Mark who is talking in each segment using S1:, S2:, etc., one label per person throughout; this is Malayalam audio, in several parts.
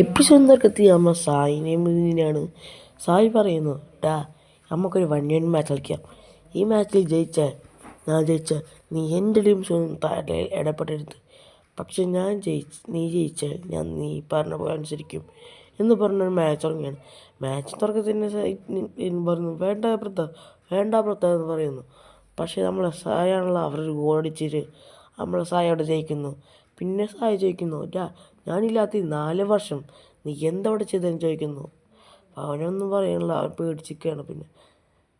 S1: എപ്പിസോഡ് നിർക്കത്തി അമ്മ സായിനെയും മീനിനാണ്. സായി പറയുന്നു, നമുക്കൊരു 1-1 മാച്ച് കളിക്കാം. ഈ മാച്ചിൽ ജയിച്ചാൽ ഞാൻ ജയിച്ചാൽ നീ എൻ്റെ ടീംസൊന്നും താഴെ ഇടപെടരുത്. പക്ഷെ നീ ജയിച്ചാൽ ഞാൻ നീ പറഞ്ഞ പോലെ അനുസരിക്കും എന്ന് പറഞ്ഞൊരു മാച്ച് തുടങ്ങിയാണ്. മാച്ച് തുടക്കത്തിന് പറഞ്ഞു വേണ്ട പ്രത്ത എന്ന് പറയുന്നു. പക്ഷേ നമ്മളെ സായാണല്ലോ അവരൊരു ഗോളടിച്ചിട്ട് നമ്മളെ സായ അവിടെ ജയിക്കുന്നു. പിന്നെ സായി ചോദിക്കുന്നു, ഞാനില്ലാത്ത 4 വർഷം നീ എന്തവിടെ ചെയ്തെന്ന് ചോദിക്കുന്നു. അവനൊന്നും പറയണില്ല, അവൻ പേടിച്ചിരിക്കുകയാണ്.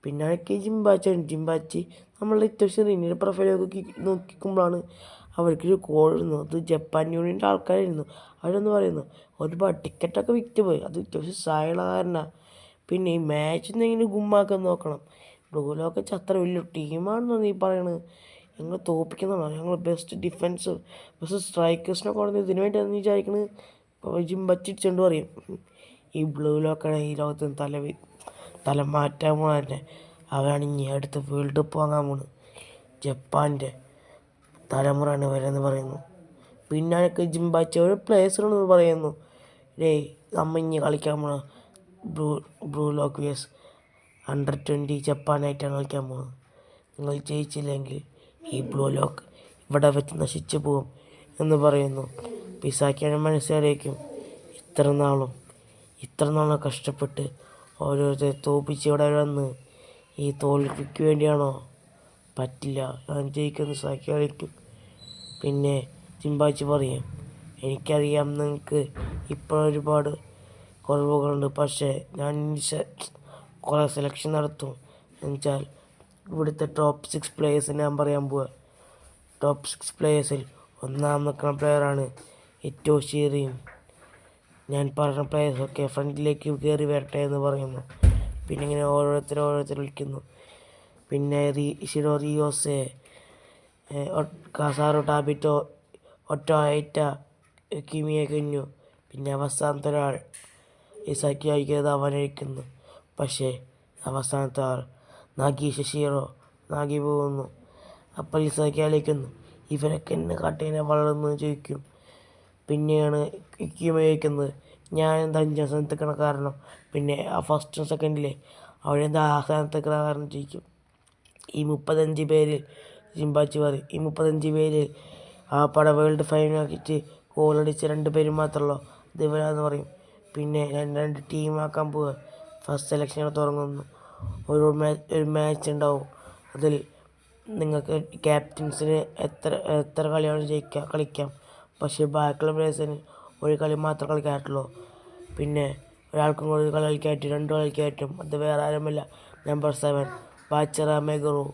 S1: പിന്നെ എനിക്ക് ജിംബാച്ചി നമ്മളുടെ അത്യാവശ്യം റിനിയുടെ പ്രൊഫൈലൊക്കെ നോക്കിക്കുമ്പോഴാണ് അവർക്കൊരു കോൾ ഇടുന്നു. അത് ജപ്പാൻ യൂണിയൻ്റെ ആൾക്കാരായിരുന്നു. അവരൊന്ന് പറയുന്നു, ഒരുപാട് ടിക്കറ്റൊക്കെ വിറ്റ് പോയി, അത് അത്യാവശ്യം സായുള്ള. പിന്നെ ഈ മാച്ച് എന്തെങ്കിലും ഗുമ്മാക്കാൻ നോക്കണം. ബ്ലൂലോക്ക് അത്ര വലിയ ടീമാണെന്നോ നീ പറയണത്? ഞങ്ങൾ തോൽപ്പിക്കുന്നതാണോ? ഞങ്ങൾ ബെസ്റ്റ് ഡിഫൻസ് ബെസ്റ്റ് സ്ട്രൈക്കേഴ്സിനെ കൊണ്ടുവന്ന് ഇതിനു വേണ്ടിയാണ് നീ വിചാരിക്കണത്? ജിംബച്ചിടിച്ചുകൊണ്ട് പറയും, ഈ ബ്ലൂ ലോക്കാണ് ഈ ലോകത്തിന് തല മാറ്റാൻ പോകാൻ. അവരാണ് ഇനി അടുത്ത വേൾഡ് കപ്പ് വാങ്ങാൻ പോകുന്നത്. ജപ്പാൻ്റെ തലമുറയാണ് വരെന്ന് പറയുന്നു. പിന്നെ എനിക്ക് ജിംബാച്ചി ഒരു പ്ലേയേഴ്സിനോട് പറയുന്നു, നമ്മ ഇനി കളിക്കാൻ പോണ ബ്ലൂ ലോക്ക് വേസ് Under-20 ജപ്പാനായിട്ടാണ് കളിക്കാൻ പോകുന്നത്. നിങ്ങൾ ജയിച്ചില്ലെങ്കിൽ ഈ ബ്ലൂ ലോക്ക് ഇവിടെ വെച്ച് നശിച്ചു പോകും എന്ന് പറയുന്നു. പിസാക്കിയാണ് മനസ്സിലായിരിക്കും, ഇത്ര നാളും കഷ്ടപ്പെട്ട് ഓരോരുത്തരെ തോൽപ്പിച്ച് ഇവിടെ വന്ന് ഈ തോൽവിക്ക് വേണ്ടിയാണോ? പറ്റില്ല, ഞാൻ ജയിക്കുന്ന സാക്കിയായിരിക്കും. പിന്നെ ജിംബാച്ചി പറയും, എനിക്കറിയാം നിങ്ങൾക്ക് ഇപ്പോൾ ഒരുപാട് കുറവുകളുണ്ട്, പക്ഷേ ഞാൻ കുറേ സെലക്ഷൻ നടത്തും. എന്നുവെച്ചാൽ ഇവിടുത്തെ ടോപ്പ് 6 പ്ലേയേഴ്സിനെ ഞാൻ പറയാൻ പോവുക. ടോപ്പ് 6 പ്ലേയേഴ്സിൽ ഒന്നാം നിൽക്കുന്ന പ്ലെയറാണ് ഇറ്റോഷിറിയും. ഞാൻ പറഞ്ഞ പ്ലേയേഴ്സൊക്കെ ഫ്രണ്ടിലേക്ക് കയറി വരട്ടെ എന്ന് പറയുന്നു. പിന്നെ ഇങ്ങനെ ഓരോരുത്തർ വിളിക്കുന്നു. പിന്നെ റിയോസെ, കാസാറോ ടാബിറ്റോ, ഒറ്റോ ഐറ്റ, കിമിയെ കുഞ്ഞു, പിന്നെ അവസാനത്തെ ഒരാൾ ഇസാക്കി അയക്കുന്നത് അവനഴിക്കുന്നു. പക്ഷേ അവസാനത്തെ ആൾ നാഗി പോകുന്നു. അപ്പോൾ ഇസാക്കി അയക്കുന്നു, ഇവരൊക്കെ എന്നെ കാട്ടേനെ വളർന്നു ചോദിക്കും. പിന്നെയാണ് കിമ ചോദിക്കുന്നത്, ഞാൻ എന്താ 5ാം സ്ഥാനത്ത് നിൽക്കണ കാരണം, പിന്നെ ആ ഫസ്റ്റും സെക്കൻഡിലെ അവരെന്താ ആ സ്ഥാനത്ത് നിൽക്കണ കാരണം ചോദിക്കും. ഈ 35 പേര് ജിംബാച്ചി പറയും, ഈ 35 പേര് ആ വേൾഡ് ഫൈനലാക്കിയിട്ട് ഗോളടിച്ച 2 പേരും മാത്രമല്ലോ ഇത് ഇവരാന്ന് പറയും. പിന്നെ രണ്ട് ടീമാക്കാൻ പോവുക. ഫസ്റ്റ് സെലക്ഷൻ തുടങ്ങുന്നു. ഒരു മാച്ച് ഉണ്ടാവും. അതിൽ നിങ്ങൾക്ക് ക്യാപ്റ്റൻസിന് എത്ര കളിയാണ് കളിക്കാം. പക്ഷേ ബാക്കിയുള്ള പ്ലേയേഴ്സിന് ഒരു കളി മാത്രം കളിക്കാറ്റുള്ളൂ. പിന്നെ ഒരാൾക്കും കൂടി ഒരു കളി കളിക്കാറ്റും, 2 കളി കളിക്കാറ്റും. അത് വേറെ ആരുമില്ല, നമ്പർ 7 ബാച്ചറ മെഗറോ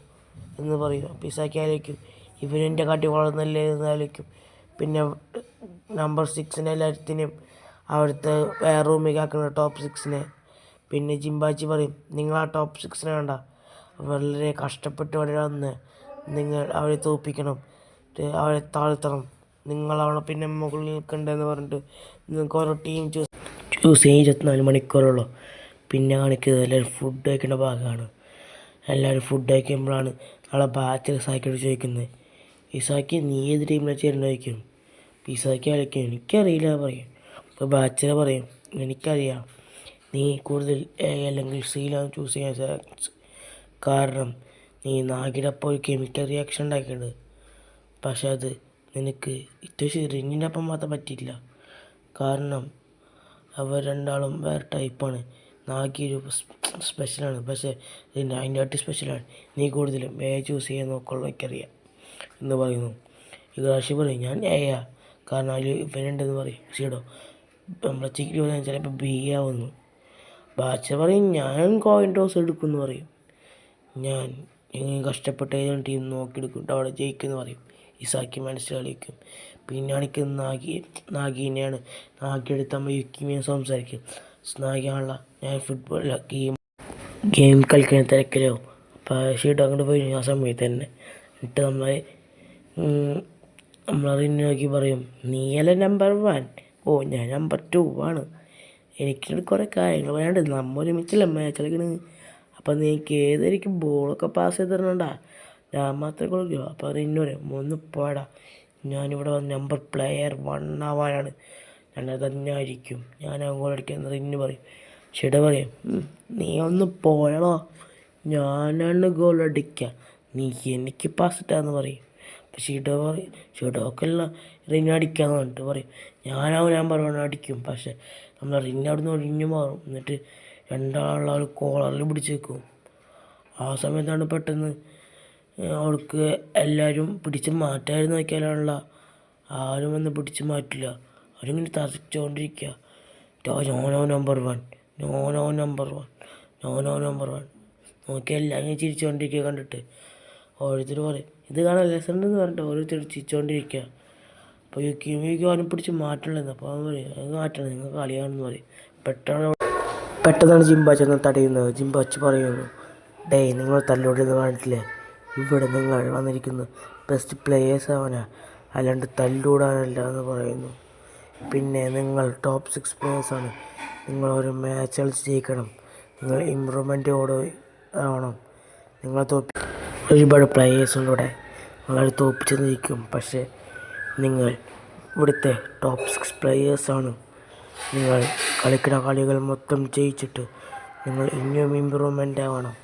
S1: എന്ന് പറയും. പിസാക്കിയാലേക്കും ഇവനെൻ്റെ കാട്ടി വളർന്നല്ലേ എന്ന് ആലോചിക്കും. പിന്നെ നമ്പർ 6 എല്ലാത്തിനെയും അവിടുത്തെ വേറെ റൂമിലേക്കാക്കുന്ന ടോപ്പ് 6. പിന്നെ ജിംബാച്ചി പറയും, നിങ്ങൾ ആ ടോപ്പ് 6 വേണ്ട, വളരെ കഷ്ടപ്പെട്ട് അവിടെ വന്ന് നിങ്ങൾ അവരെ തോൽപ്പിക്കണം, അവരെ താഴ്ത്തണം, നിങ്ങളവിടെ പിന്നെ മുകളിൽ നിൽക്കണ്ടെന്ന് പറഞ്ഞിട്ട് നിങ്ങൾക്ക് ഓരോ ടീം ചൂസ് ചെയ്യാൻ 24 മണിക്കൂറുള്ളൂ. പിന്നെ കാണിക്കുന്നത് എല്ലാവരും ഫുഡ് കഴിക്കേണ്ട ഭാഗമാണ്. എല്ലാവരും ഫുഡ് കഴിക്കുമ്പോഴാണ് നാളെ ബാച്ചിൽ ഇസാക്കിയോട് ചോദിക്കുന്നത്, ഇസാക്കി നീ ഏത് ടീമിലാണ് ചേരുന്നത് ചോദിക്കും. ഇസാക്കി കളിക്കും, എനിക്കറിയില്ല പറയും. അപ്പോൾ ബാച്ചിൽ പറയും, എനിക്കറിയാം, നീ കൂടുതൽ എ അല്ലെങ്കിൽ സിയിലാണ് ചൂസ് ചെയ്യാൻ കാരണം നീ നാഗിടൊപ്പം ഒരു കെമിക്കൽ റിയാക്ഷൻ ഉണ്ടാക്കിയിട്ടുണ്ട്. പക്ഷെ അത് നിനക്ക് ഇത്യാവശ്യം റിങ്ങിൻ്റെ ഒപ്പം മാത്രം പറ്റിയില്ല. കാരണം അവർ രണ്ടാളും വേറെ ടൈപ്പാണ്. നാഗി ഒരു സ്പെഷ്യലാണ്, പക്ഷേ അതിൻ്റെ ആയിട്ട് സ്പെഷ്യലാണ്. നീ കൂടുതലും എ ചൂസ് ചെയ്യാൻ നോക്കുള്ളൂ, എനിക്കറിയാം എന്ന് പറയുന്നു. ഇഗ്രാഷി പറയും, ഞാൻ എയാ, കാരണം അതിൽ ഇവനുണ്ടെന്ന് പറയും. ഷീഡോ നമ്മളെ ചിക്കി പറയാൻ ചിലപ്പോൾ ബി ആവുന്നു. ബാച്ച പറയും, ഞാൻ കോയിൻ ടോസ് എടുക്കുമെന്ന് പറയും. ഞാൻ എങ്ങനെ കഷ്ടപ്പെട്ട ഏതെങ്കിലും ടീം നോക്കിയെടുക്കും, അവിടെ ജയിക്കുമെന്ന് പറയും. ഇസാക്കി മനസ്സിലാളിക്കും. പിന്നെ എനിക്ക് നാഗിനെയാണ് എടുത്ത് നമ്മൾ യുക്കിമേയും സംസാരിക്കും. നാഗിയാണല്ല, ഞാൻ ഫുട്ബോൾ ഗെയിം കളിക്കുന്ന തിരക്കിലോ. അപ്പോൾ ഷീട്ട് അങ്ങോട്ട് പോയി ആ സമയത്ത് തന്നെ എന്നിട്ട് നമ്മളറിഞ്ഞാക്കി പറയും, നീയല്ല നമ്പർ 1, ഞാൻ നമ്പർ 2 ആണ്. എനിക്കിവിടെ കുറേ കാര്യങ്ങൾ പറയാണ്ട്, നമ്മൾ ഒരുമിച്ചല്ല മാച്ച് കളിക്കണത്. അപ്പം നീക്ക് ഏതായിരിക്കും ബോളൊക്കെ പാസ് ചെയ്ത് തരണണ്ടാ, ഞാൻ മാത്രമേ കളിക്കൂ. അപ്പോൾ റിന്നു പറയും, 3 പോടാ, ഞാനിവിടെ നമ്പർ പ്ലെയർ 1 ആവാനാണ് ഞാൻ തന്നെ ആയിരിക്കും, ഞാൻ ഗോൾ അടിക്കുന്നത് റിന്ന് പറയും. ഷിഡ പറയും, നീ ഒന്ന് പോയളോ, ഞാനാണ് ഗോൾ അടിക്കുക, നീ എനിക്ക് പാസ് ഇട്ടാന്ന് പറയും. അപ്പം ഷിഡോക്കെല്ലാം റിന്ന് അടിക്കാന്ന് പറഞ്ഞിട്ട് പറയും, ഞാൻ പറയുന്നത് അടിക്കും. പക്ഷെ നമ്മൾ റിന്ന് അവിടെ നിന്ന് ഒഴിഞ്ഞു മാറും. എന്നിട്ട് രണ്ടാളുള്ള ഒരു കോളറിൽ പിടിച്ച് വെക്കും. ആ സമയത്താണ് പെട്ടെന്ന് അവൾക്ക് എല്ലാവരും പിടിച്ച് മാറ്റായിരുന്നു നോക്കിയാലുള്ള ആരും വന്ന് പിടിച്ച് മാറ്റില്ല. അവരിങ്ങനെ തറച്ചുകൊണ്ടിരിക്കുക, നോനോ നമ്പർ 1, നോനോ നമ്പർ 1, നോനോ നമ്പർ 1 നോക്കി എല്ലാവരും ചിരിച്ചുകൊണ്ടിരിക്കുക. കണ്ടിട്ട് ഓരോരുത്തർ പറയും ഇത് കാണാൻ രസമുണ്ടെന്ന് പറഞ്ഞിട്ട് ഓരോരുത്തർ ചിരിച്ചുകൊണ്ടിരിക്കുക. അപ്പോൾ യുക്കിയും അവനും പിടിച്ച് മാറ്റണമായിരുന്നു. അപ്പോൾ അവൻ പറയും അത് മാറ്റണം, നിങ്ങൾ കളിയാണെന്ന് പറയും. പെട്ടെന്നാണ് ജിംബാച്ചെന്ന് തടയുന്നത്. ജിംബാച്ച് പറയുന്നു, നിങ്ങൾ തല്ലോടെന്ന് പറഞ്ഞിട്ടില്ലേ, ഇവിടെ നിങ്ങൾ വന്നിരിക്കുന്നു ബെസ്റ്റ് പ്ലേയേഴ്സ് ആവാനാ, അല്ലാണ്ട് തല്ലൂടാനല്ല എന്ന് പറയുന്നു. പിന്നെ നിങ്ങൾ ടോപ്പ് 6 പ്ലേയേഴ്സാണ്, നിങ്ങൾ ഒരു മാച്ച് കളിച്ച് ജയിക്കണം, നിങ്ങൾ ഇമ്പ്രൂവ്മെൻറ്റോട് ആവണം. നിങ്ങൾ ഒരുപാട് പ്ലേയേഴ്സുണ്ട് ഇവിടെ, നിങ്ങൾ തോപ്പിച്ച് നിൽക്കും. പക്ഷേ നിങ്ങൾ ഇവിടുത്തെ ടോപ്പ് 6 പ്ലേയേഴ്സാണ്. നിങ്ങൾ കളിക്കുന്ന കളികൾ മൊത്തം ജയിച്ചിട്ട് നിങ്ങൾ ഇനിയും ഇമ്പ്രൂവ്മെൻ്റ് ആവണം.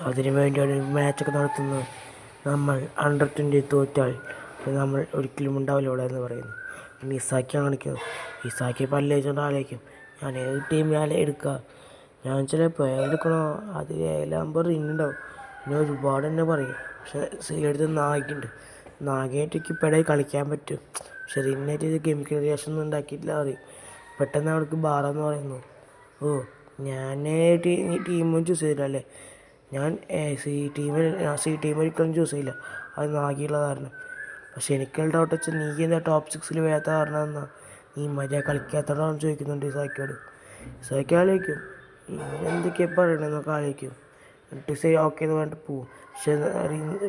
S1: അതിനു വേണ്ടിയാണ് മാച്ചൊക്കെ നടത്തുന്നത്. നമ്മൾ അണ്ടർ 20 തോറ്റാൽ നമ്മൾ ഒരിക്കലും ഉണ്ടാവില്ല ഇവിടെ എന്ന് പറയുന്നു. പിന്നെ ഇസാക്കിയാണ് കാണിക്കുന്നത്. ഇസാക്കി പല്ലേച്ചുകൊണ്ട് ആലോചിക്കും, ഞാൻ ഏത് ടീമിനാലെ എടുക്കുക, ഞാൻ ചിലപ്പോൾ എടുക്കണോ, അത് ഏലാകുമ്പോൾ റിന്നുണ്ടാവും. പിന്നെ ഒരുപാട് തന്നെ പറയും. പക്ഷെ സീലെടുത്ത് നാഗയുണ്ട്, നാഗയായിട്ട് എനിക്ക് ഇപ്പോഴേ കളിക്കാൻ പറ്റും. പക്ഷെ റിന്നായിട്ട് ഇത് കെമിക്കൽ റിയാക്ഷൻ ഒന്നും ഉണ്ടാക്കിയിട്ടില്ല പറയും. പെട്ടെന്ന് അവൾക്ക് ബാറെന്ന് പറയുന്നു, ഓ ഞാൻ ടീമൊന്നും ചൂസ് ചെയ്തില്ല അല്ലേ, ഞാൻ സി ടീം ഒരിക്കലും ചൂസ് ചെയ്യില്ല, അത് നാഗിയുള്ള കാരണം. പക്ഷെ എനിക്കുള്ള ഡൗട്ട് വെച്ചാൽ നീ എന്താ ടോപ്പ് 6 വരാത്ത കാരണം എന്നാ, നീ മര്യാദ കളിക്കാത്തതാണെന്ന് ചോദിക്കുന്നുണ്ട് ഇസാക്കിയോട്. ഇസാക്കി ആലോചിക്കും, എന്തൊക്കെയാണ് പറയണമെന്നൊക്കെ ആലോചിക്കും. എന്നിട്ട് ഓക്കെ എന്ന് പറഞ്ഞിട്ട് പോവും. പക്ഷെ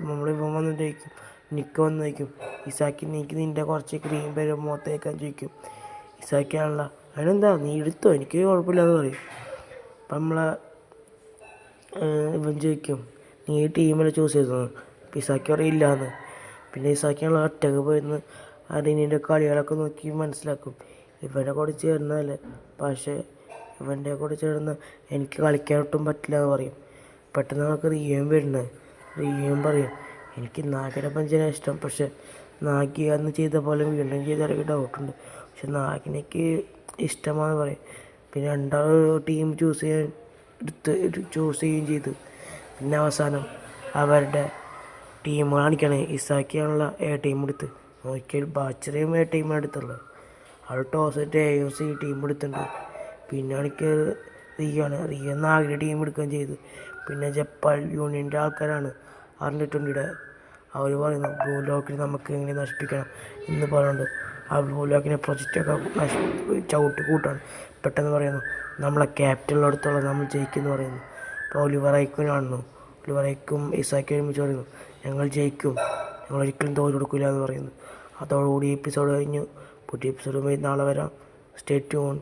S1: നമ്മളിവൻ വന്നിട്ട് ചോദിക്കും, നിക്ക് വന്ന് ചോദിക്കും, ഇസാക്കി നീക്ക് നിൻ്റെ കുറച്ച് ക്രീം പേര് മുഖത്തേക്കാൻ ചോദിക്കും. ഇസാക്കിയാണല്ലോ, അതിനെന്താ നീ എടുത്തോ, എനിക്ക് കുഴപ്പമില്ലാന്ന് പറയും. അപ്പം ഇവൻ ചോദിക്കും, നീ ഈ ടീമിൽ ചൂസ് ചെയ്തോ, ഇസാക്കി പറയില്ലാന്ന്. പിന്നെ ഇസാക്കിയുള്ള ഒറ്റക്ക് പോയിരുന്ന് അറിനീൻ്റെ കളികളൊക്കെ നോക്കി മനസ്സിലാക്കും, ഇവൻ്റെ കൂടെ ചേർന്നതല്ലേ, പക്ഷേ ഇവൻ്റെ കൂടെ ചേർന്ന് എനിക്ക് കളിക്കാൻ ഒട്ടും പറ്റില്ല എന്ന് പറയും. പെട്ടെന്ന് നമുക്ക് റിയയും വരുന്നത്. റിയയും പറയും, എനിക്ക് നാഗിനെ പഞ്ചന ഇഷ്ടം, പക്ഷെ നാഗി അന്ന് ചെയ്ത പോലെ വീണ്ടും ചെയ്താലൊക്കെ ഡൗട്ടുണ്ട്, പക്ഷെ നാഗിനേക്ക് ഇഷ്ടമാണെന്ന് പറയും. പിന്നെ രണ്ടാളും ടീം ചൂസ് ചെയ്യുകയും ചെയ്തു. പിന്നെ അവസാനം അവരുടെ ടീം കാണിക്കണേ, ഇസാക്കിയാണുള്ള ടീം എടുത്ത് നോക്കിയാൽ ബാച്ചറേയും ടീമാണ് എടുത്തുള്ളത്. അവിടെ ടോസിട്ട് AFC ടീം എടുത്തിട്ടുണ്ട്. പിന്നെ എനിക്ക് റിയ നാഗിൻ്റെ ടീം എടുക്കുകയും ചെയ്തു. പിന്നെ ജപ്പാൻ യൂണിയൻ്റെ ആൾക്കാരാണ് 620 അവർ പറയുന്നു ബ്ലൂ ലോക്കിനെ നമുക്ക് എങ്ങനെ നശിപ്പിക്കണം എന്ന് പറയുന്നുണ്ട്. ആ ബ്ലൂ ലോക്കിനെ പ്രൊജക്റ്റൊക്കെ ചവിട്ടി കൂട്ടാണ്. പെട്ടെന്ന് പറയുന്നു, നമ്മളെ ക്യാപിറ്റലിനടുത്തുള്ള നമ്മൾ ജയിക്കുമെന്ന് പറയുന്നു. അപ്പോൾ ഒലിവർ കാണുന്നു. ഒലിവർ ഇസാക്കി ഒരുമിച്ച് പറയുന്നു, ഞങ്ങൾ ജയിക്കും, ഞങ്ങൾ ഒരിക്കലും തോൽവി കൊടുക്കില്ല എന്ന് പറയുന്നു. അതോടുകൂടി എപ്പിസോഡ് കഴിഞ്ഞു. പുതിയ എപ്പിസോഡുമായി നാളെ വരാം. Stay tune.